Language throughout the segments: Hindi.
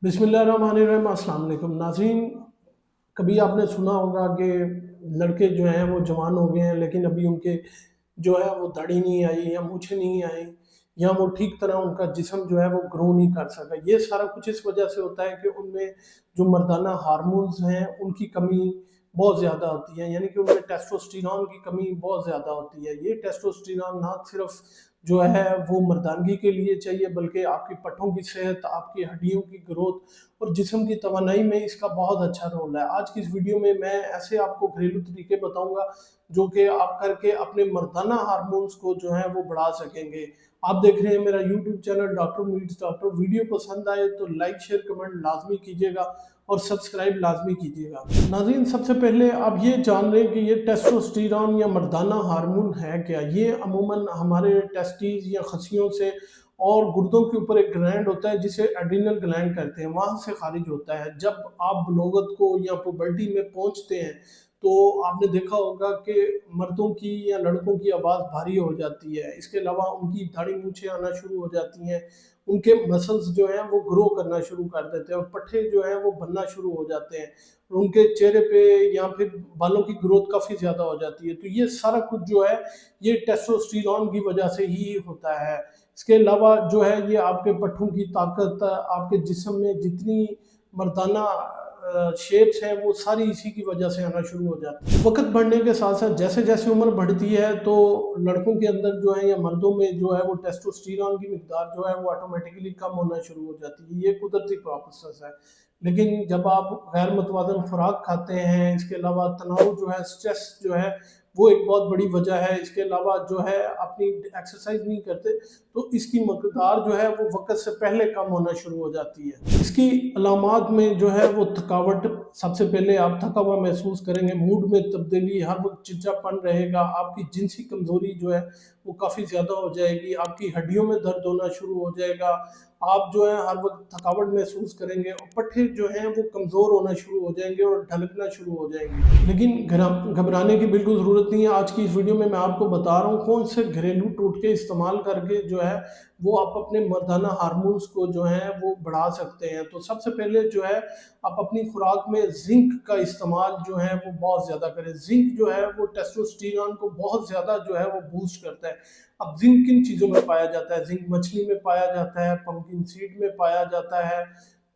बिस्मिल्लाहिर्रहमानिर्रहीम। अस्सलाम वालेकुम नाज़रीन। कभी आपने सुना होगा कि लड़के जो हैं वो जवान हो गए हैं लेकिन अभी उनके जो है वो दाढ़ी नहीं आई या मूंछें नहीं आई या वो ठीक तरह उनका जिस्म जो है वो ग्रो नहीं कर सका। ये सारा कुछ इस वजह से होता है कि उनमें जो मर्दाना हार्मोन्स हैं उनकी कमी बहुत ज़्यादा होती है, यानी कि उनमें टेस्टोस्टेरोन की कमी बहुत ज़्यादा होती है। ये टेस्टोस्टेरोन ना सिर्फ जो है वो मर्दानगी के लिए चाहिए बल्कि आपकी पट्टों की सेहत, आपकी हड्डियों की ग्रोथ और जिस्म की तवानाई में इसका बहुत अच्छा रोल है। आज की इस वीडियो में मैं ऐसे आपको घरेलू तरीके बताऊंगा जो कि आप करके अपने मर्दाना हार्मोन्स को जो है वो बढ़ा सकेंगे। आप देख रहे हैं मेरा YouTube channel doctor meets doctor. Video पसंद आए तो लाइक शेयर कमेंट लाजमी कीजिएगा और सब्सक्राइब लाजमी कीजिएगा। नाज़रीन, सबसे पहले आप ये जान लें कि ये टेस्टोस्टेरोन या मर्दाना हार्मोन है क्या। ये अमूमन हमारे टेस्टिस या खसियों से और गुर्दों के ऊपर एक ग्लैंड होता है जिसे एड्रिनल ग्लैंड कहते हैं, वहाँ से खारिज होता है। जब आप बलोगत को या पुबर्टी में पहुँचते हैं तो आपने देखा होगा कि मर्दों की या लड़कों की आवाज़ भारी हो जाती है। इसके अलावा उनकी दाढ़ी मूंछें आना शुरू हो जाती हैं, उनके मसल्स जो हैं वो ग्रो करना शुरू कर देते हैं और पट्टे जो हैं वो बनना शुरू हो जाते हैं। उनके चेहरे पे या फिर बालों की ग्रोथ काफ़ी ज़्यादा हो जाती है। तो ये सारा कुछ जो है ये टेस्टोस्टेरोन की वजह से ही होता है। इसके अलावा जो है ये आपके पट्टों की ताकत, आपके जिस्म में जितनी मर्दाना शेप्स हैं वो सारी इसी की वजह से आना शुरू हो जाती है। वक्त बढ़ने के साथ साथ जैसे जैसे उम्र बढ़ती है तो लड़कों के अंदर जो है या मर्दों में जो है वो टेस्टोस्टेरोन की मिकदार जो है वो ऑटोमेटिकली कम होना शुरू हो जाती है। ये कुदरती प्रोसेस है। लेकिन जब आप गैर मुतवाज़न खुराक खाते हैं, इसके अलावा तनाव जो है, स्ट्रेस जो है वो एक बहुत बड़ी वजह है। इसके अलावा जो है अपनी एक्सरसाइज नहीं करते तो इसकी मकदार जो है वो वक्त से पहले कम होना शुरू हो जाती है। इसकी अलामात में जो है वो थकावट, सबसे पहले आप थका हुआ महसूस करेंगे, मूड में तब्दीली, हर वक्त चिड़चिड़ापन रहेगा, आपकी जिनसी कमज़ोरी जो है वो काफ़ी ज़्यादा हो जाएगी, आपकी हड्डियों में दर्द होना शुरू हो जाएगा, आप जो है हर वक्त थकावट महसूस करेंगे और पट्टे जो हैं वो कमज़ोर होना शुरू हो जाएंगे और ढलकना शुरू हो जाएंगे। लेकिन घबराने की बिल्कुल ज़रूरत नहीं है। आज की इस वीडियो में मैं आपको बता रहा हूँ कौन से घरेलू टोटके इस्तेमाल करके जो है वो आप अपने मर्दाना हार्मोन्स को जो है वो बढ़ा सकते हैं। तो सबसे पहले जो है आप अपनी खुराक में जिंक का इस्तेमाल जो है वो बहुत ज़्यादा करें। जिंक जो है वो टेस्टोस्टेरोन को बहुत ज़्यादा जो है वो बूस्ट करता है। अब जिंक किन चीज़ों में पाया जाता है? जिंक मछली में पाया जाता है, पंपकिन सीड में पाया जाता है,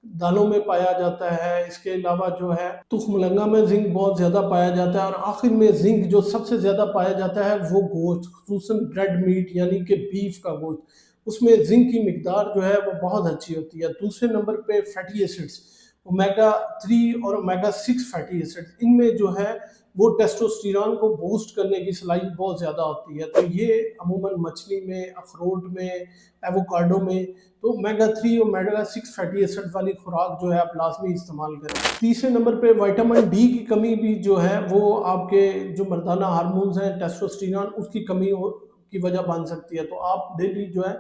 दालों में पाया जाता है। इसके अलावा जो है तुखमलंगा में जिंक बहुत ज़्यादा पाया जाता है और आखिर में जिंक जो सबसे ज़्यादा पाया जाता है वो गोश्त, खुसूसन रेड मीट यानी कि बीफ का गोश्त, उसमें जिंक की मिकदार जो है वो बहुत अच्छी होती है। दूसरे नंबर पे फैटी एसिड्स, ओमेगा 3 और ओमेगा 6 फैटी एसिड्स, इनमें जो है वो टेस्टोस्टेरोन को बूस्ट करने की सलाहियत बहुत ज़्यादा होती है। तो ये अमूमन मछली में, अखरोट में, एवोकाडो में, तो ओमेगा 3 और ओमेगा 6 फैटी एसिड वाली खुराक जो है आप लाजमी इस्तेमाल करें। तीसरे नंबर पे विटामिन डी की कमी भी जो है वो आपके जो मर्दाना हार्मोन्स हैं टेस्टोस्टेरोन उसकी कमी की वजह बन सकती है। तो आप डेली जो है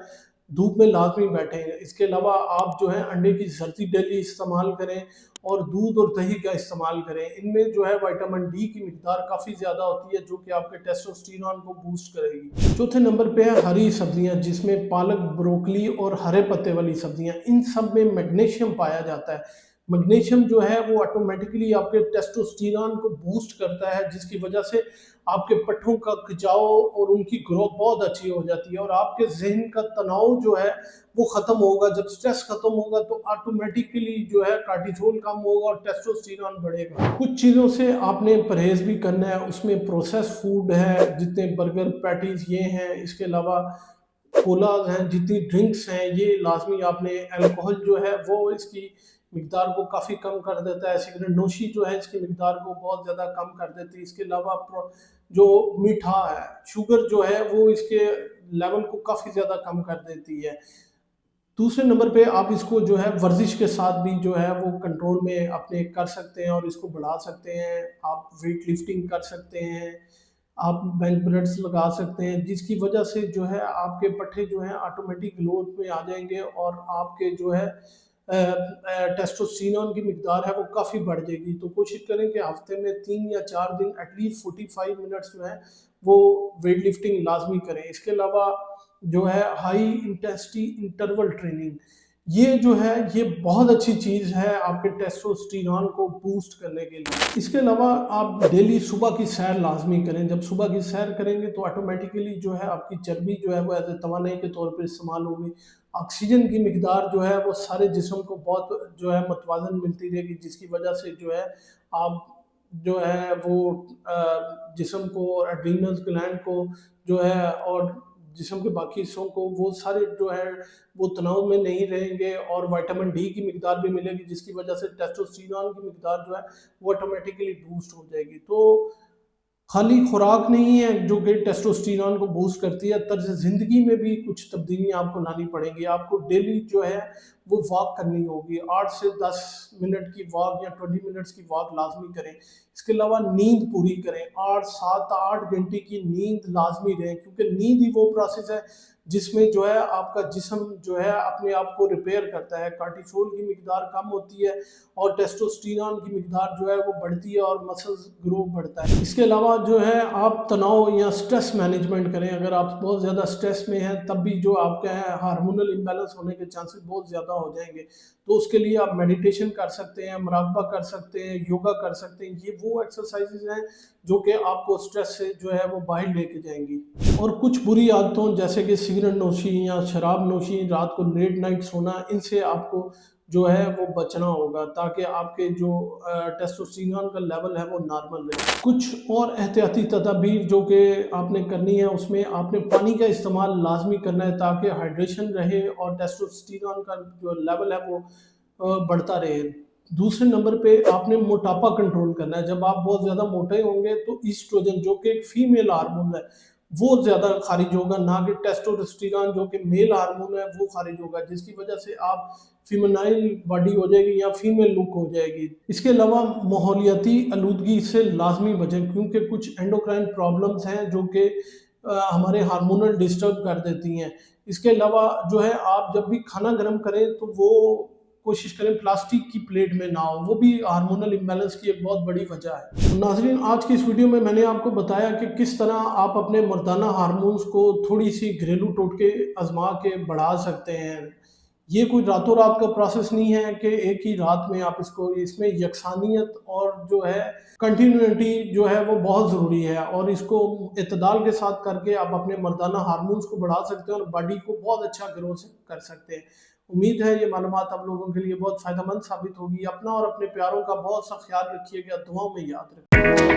धूप में लाजमी बैठें। इसके अलावा आप जो है अंडे की सब्जी डेली इस्तेमाल करें और दूध और दही का इस्तेमाल करें। इनमें जो है विटामिन डी की मिकदार काफ़ी ज़्यादा होती है जो कि आपके टेस्टोस्टेरोन को बूस्ट करेगी। चौथे नंबर पे है हरी सब्जियां, जिसमें पालक, ब्रोकली और हरे पत्ते वाली सब्जियां, इन सब में मैग्नीशियम पाया जाता है। मैग्नीशियम जो है वो ऑटोमेटिकली आपके टेस्टोस्टेरोन को बूस्ट करता है जिसकी वजह से आपके पट्टों का खिंचाव और उनकी ग्रोथ बहुत अच्छी हो जाती है और आपके जहन का तनाव जो है वो ख़त्म होगा। जब स्ट्रेस ख़त्म होगा तो ऑटोमेटिकली जो है कार्टिसोल कम होगा और टेस्टोस्टेरोन बढ़ेगा। कुछ चीज़ों से आपने परहेज़ भी करना है, उसमें प्रोसेस फूड है, जितने बर्गर पैटीज़ ये हैं, इसके अलावा कोलाज हैं, जितनी ड्रिंक्स हैं, ये लाजमी आपने, अल्कोहल जो है वो इसकी मिकदार को काफ़ी कम कर देता है, सिगरेट नोशी जो है इसकी मिकदार को बहुत ज़्यादा कम कर देती है। इसके अलावा जो मीठा है, शुगर जो है वो इसके लेवल को काफ़ी ज़्यादा कम कर देती है। दूसरे नंबर पे आप इसको जो है वर्जिश के साथ भी जो है वो कंट्रोल में अपने कर सकते हैं और इसको बढ़ा सकते हैं। आप वेट लिफ्टिंग कर सकते हैं, आप बेंच प्रेस लगा सकते हैं, जिसकी वजह से जो है आपके पट्टे जो हैं ऑटोमेटिक ग्रोथ में आ जाएंगे और आपके जो है टेस्टोस्टेरोन की मिकदार है वो काफ़ी बढ़ जाएगी। तो कोशिश करें कि हफ्ते में 3 या 4 दिन एटलीस्ट 45 मिनट्स जो है वो वेट लिफ्टिंग लाजमी करें। इसके अलावा जो है हाई इंटेंसिटी इंटरवल ट्रेनिंग, ये जो है ये बहुत अच्छी चीज़ है आपके टेस्टोस्टेरोन को बूस्ट करने के लिए। इसके अलावा आप डेली सुबह की सैर लाज़मी करें। जब सुबह की सैर करेंगे तो ऑटोमेटिकली जो है आपकी चर्बी जो है वो एज़ अ तवानाई के तौर पे इस्तेमाल होगी। ऑक्सीजन की मिकदार जो है वो सारे जिस्म को बहुत जो है मतवाज़न मिलती रहेगी, जिसकी वजह से जो है आप जो है वो जिस्म को, एड्रीनल ग्लैंड को जो है और जिस्म के बाकी हिस्सों को वो सारे जो है वो तनाव में नहीं रहेंगे और विटामिन डी की मिकदार भी मिलेगी, जिसकी वजह से टेस्टोस्टेरोन की मिकदार जो है वो ऑटोमेटिकली बूस्ट हो जाएगी। तो खाली खुराक नहीं है जो कि टेस्टोस्टेरोन को बूस्ट करती है, तर्ज ज़िंदगी में भी कुछ तब्दीली आपको लानी पड़ेंगी। आपको डेली जो है वो वॉक करनी होगी, 8 से 10 मिनट की वॉक या 20 मिनट्स की वॉक लाज़मी करें। इसके अलावा नींद पूरी करें, 8 7 8 घंटे की नींद लाज़मी लें, क्योंकि नींद ही वो प्रोसेस है जिसमें जो है आपका जिस्म जो है अपने आप को रिपेयर करता है। कॉर्टिसोल की मिकदार कम होती है और टेस्टोस्टेरोन की मिकदार जो है वो बढ़ती है और मसल्स ग्रो बढ़ता है। इसके अलावा जो है आप तनाव या स्ट्रेस मैनेजमेंट करें। अगर आप बहुत ज़्यादा स्ट्रेस में हैं तब भी जो आपका है हार्मोनल इम्बैलेंस होने के चांसेस बहुत ज़्यादा हो जाएँगे। तो उसके लिए आप मेडिटेशन कर सकते हैं, मुराकबा कर सकते हैं, योगा कर सकते हैं। ये वो एक्सरसाइज़ेज़ हैं जो कि आपको स्ट्रेस से जो है वो बाहर लेके जाएँगी। और कुछ बुरी आदतों जैसे कि सिगरेट नोशी या शराब नोशी, रात को लेट नाइट सोना, इनसे आपको जो है वो बचना होगा ताकि आपके जो टेस्टोस्टेरोन का लेवल है वो नॉर्मल रहे। कुछ और एहतियाती तदाबीर जो कि आपने करनी है, उसमें आपने पानी का इस्तेमाल लाजमी करना है ताकि हाइड्रेशन रहे और टेस्टोस्टेरोन का जो लेवल है वो बढ़ता रहे। दूसरे नंबर पे आपने मोटापा कंट्रोल करना है। जब आप बहुत ज़्यादा मोटे होंगे तो ईस्ट्रोजन जो कि एक फीमेल हार्मोन है वो ज़्यादा खारिज होगा, ना कि टेस्टोस्टेरोन जो कि मेल हार्मोन है वो खारिज होगा, जिसकी वजह से आप फ़ीमेनाइल बॉडी हो जाएगी या फीमेल लुक हो जाएगी। इसके अलावा माहौलियाती आलूदगी से लाज़मी बचें, क्योंकि कुछ एंडोक्राइन प्रॉब्लम्स हैं जो कि हमारे हार्मोनल डिस्टर्ब कर देती हैं। इसके अलावा जो है आप जब भी खाना गरम करें तो वो कोशिश करें प्लास्टिक की प्लेट में ना हो, वो भी हार्मोनल इम्बैलेंस की एक बहुत बड़ी वजह है। तो नाज़रीन, आज की इस वीडियो में मैंने आपको बताया कि किस तरह आप अपने मर्दाना हार्मोन्स को थोड़ी सी घरेलू टोटके आजमा के बढ़ा सकते हैं। ये कोई रातों रात का प्रोसेस नहीं है कि एक ही रात में आप इसको, इसमें यकसानियत और जो है कंटिन्यूटी जो है वो बहुत ज़रूरी है और इसको इत्तेदाल के साथ करके आप अपने मर्दाना हार्मोन्स को बढ़ा सकते हैं और बॉडी को बहुत अच्छा ग्रो कर सकते हैं। उम्मीद है ये मालूमात आप लोगों के लिए बहुत फ़ायदेमंद साबित होगी। अपना और अपने प्यारों का बहुत सा ख्याल रखिएगा, दुआओं में याद रखिएगा।